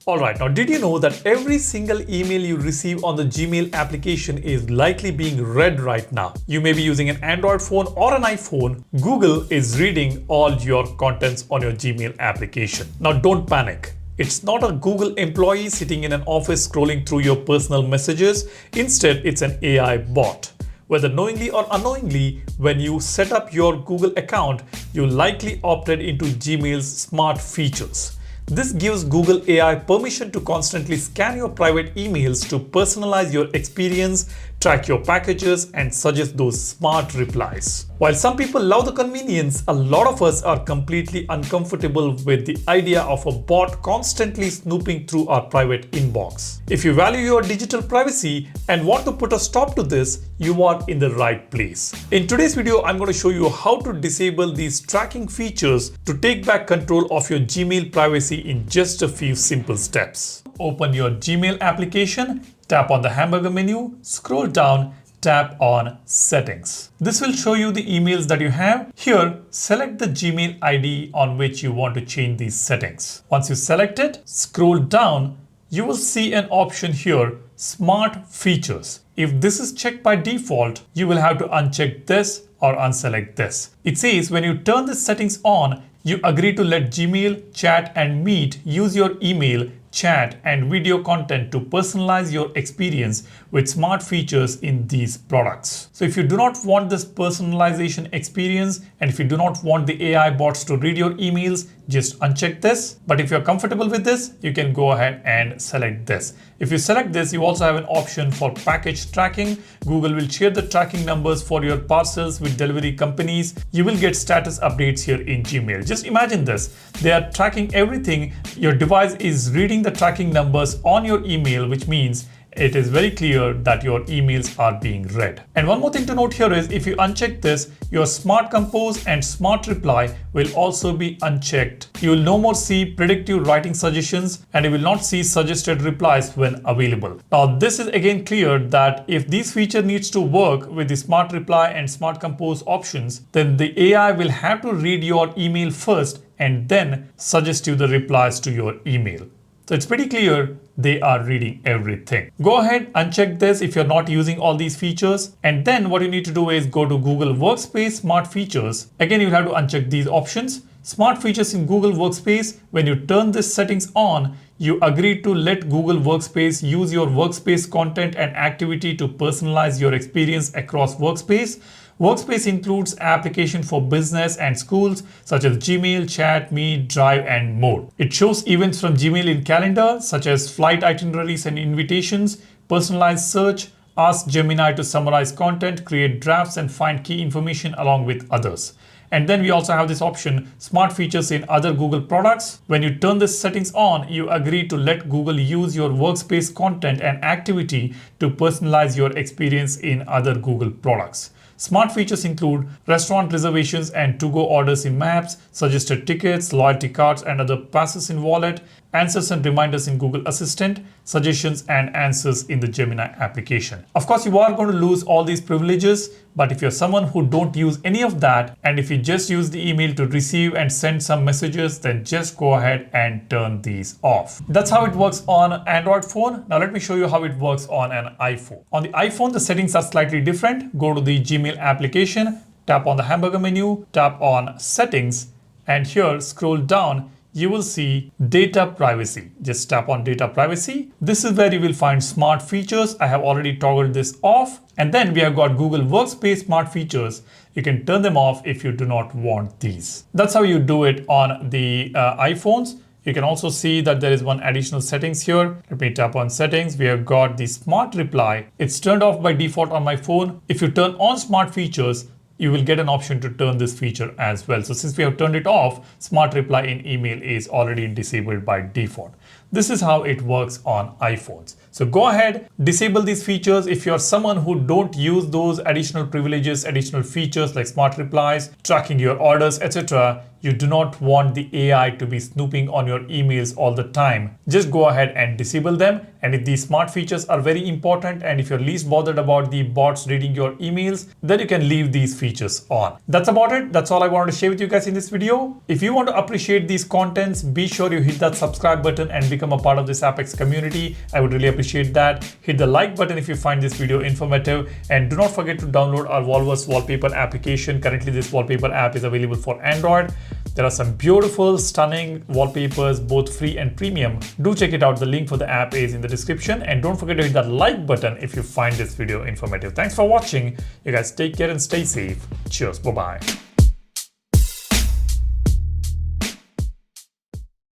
Alright, now did you know that every single email you receive on the Gmail application is likely being read right now? You may be using an Android phone or an iPhone. Google is reading all your contents on your Gmail application. Now don't panic. It's not a Google employee sitting in an office scrolling through your personal messages. Instead, it's an AI bot. Whether knowingly or unknowingly, when you set up your Google account, you likely opted into Gmail's smart features. This gives Google AI permission to constantly scan your private emails to personalize your experience, track your packages, and suggest those smart replies. While some people love the convenience, a lot of us are completely uncomfortable with the idea of a bot constantly snooping through our private inbox. If you value your digital privacy and want to put a stop to this, you are in the right place. In today's video, I'm going to show you how to disable these tracking features to take back control of your Gmail privacy in just a few simple steps. Open your Gmail application, tap on the hamburger menu, scroll down, tap on Settings. This will show you the emails that you have. Here, select the Gmail ID on which you want to change these settings. Once you select it, scroll down, you will see an option here, Smart Features. If this is checked by default, you will have to uncheck this or unselect this. It says when you turn the settings on, you agree to let Gmail, Chat, and Meet use your email, chat, and video content to personalize your experience with smart features in these products. So if you do not want this personalization experience, and if you do not want the AI bots to read your emails, just uncheck this. But if you're comfortable with this, you can go ahead and select this. If you select this, you also have an option for package tracking. Google will share the tracking numbers for your parcels with delivery companies. You will get status updates here in Gmail. Just imagine this. They are tracking everything. Your device is reading the tracking numbers on your email, which means it is very clear that your emails are being read. And one more thing to note here is if you uncheck this, your Smart Compose and Smart Reply will also be unchecked. You will no more see predictive writing suggestions, and you will not see suggested replies when available. Now this is again clear that if this feature needs to work with the Smart Reply and Smart Compose options, then the AI will have to read your email first and then suggest you the replies to your email. So it's pretty clear they are reading everything. Go ahead, uncheck this if you're not using all these features. And then what you need to do is go to Google Workspace Smart Features. Again, you'll have to uncheck these options. Smart Features in Google Workspace. When you turn these settings on, you agree to let Google Workspace use your workspace content and activity to personalize your experience across Workspace. Workspace includes applications for business and schools such as Gmail, Chat, Meet, Drive, and more. It shows events from Gmail in calendar such as flight itineraries and invitations, personalized search, ask Gemini to summarize content, create drafts, and find key information along with others. And then we also have this option, Smart Features in other Google products. When you turn these settings on, you agree to let Google use your workspace content and activity to personalize your experience in other Google products. Smart features include restaurant reservations and to-go orders in Maps, suggested tickets, loyalty cards, and other passes in Wallet, answers and reminders in Google Assistant, suggestions and answers in the Gemini application. Of course, you are going to lose all these privileges, but if you're someone who don't use any of that, and if you just use the email to receive and send some messages, then just go ahead and turn these off. That's how it works on an Android phone. Now let me show you how it works on an iPhone. On the iPhone, the settings are slightly different. Go to the Gmail application, tap on the hamburger menu, tap on Settings, and here scroll down. You will see Data Privacy. Just tap on Data Privacy. This is where you will find Smart Features. I have already toggled this off. And then we have got Google Workspace Smart Features. You can turn them off if you do not want these. That's how you do it on the iPhones. You can also see that there is one additional settings here. Let me tap on Settings. We have got the Smart Reply. It's turned off by default on my phone. If you turn on Smart Features, you will get an option to turn this feature as well. So since we have turned it off, Smart Reply in email is already disabled by default. This is how it works on iPhones. So go ahead, disable these features. If you're someone who don't use those additional privileges, additional features like smart replies, tracking your orders, etc., you do not want the AI to be snooping on your emails all the time. Just go ahead and disable them. And if these smart features are very important, and if you're least bothered about the bots reading your emails, then you can leave these features on. That's about it. That's all I wanted to share with you guys in this video. If you want to appreciate these contents, be sure you hit that subscribe button and become a part of this Apex community, I would really appreciate that. Hit the like button if you find this video informative, and do not forget to download our Volvus wallpaper application. Currently, this wallpaper app is available for Android. There are some beautiful, stunning wallpapers, both free and premium. Do check it out. The link for the app is in the description. And don't forget to hit that like button if you find this video informative. Thanks for watching. You guys take care and stay safe. Cheers. Bye-bye.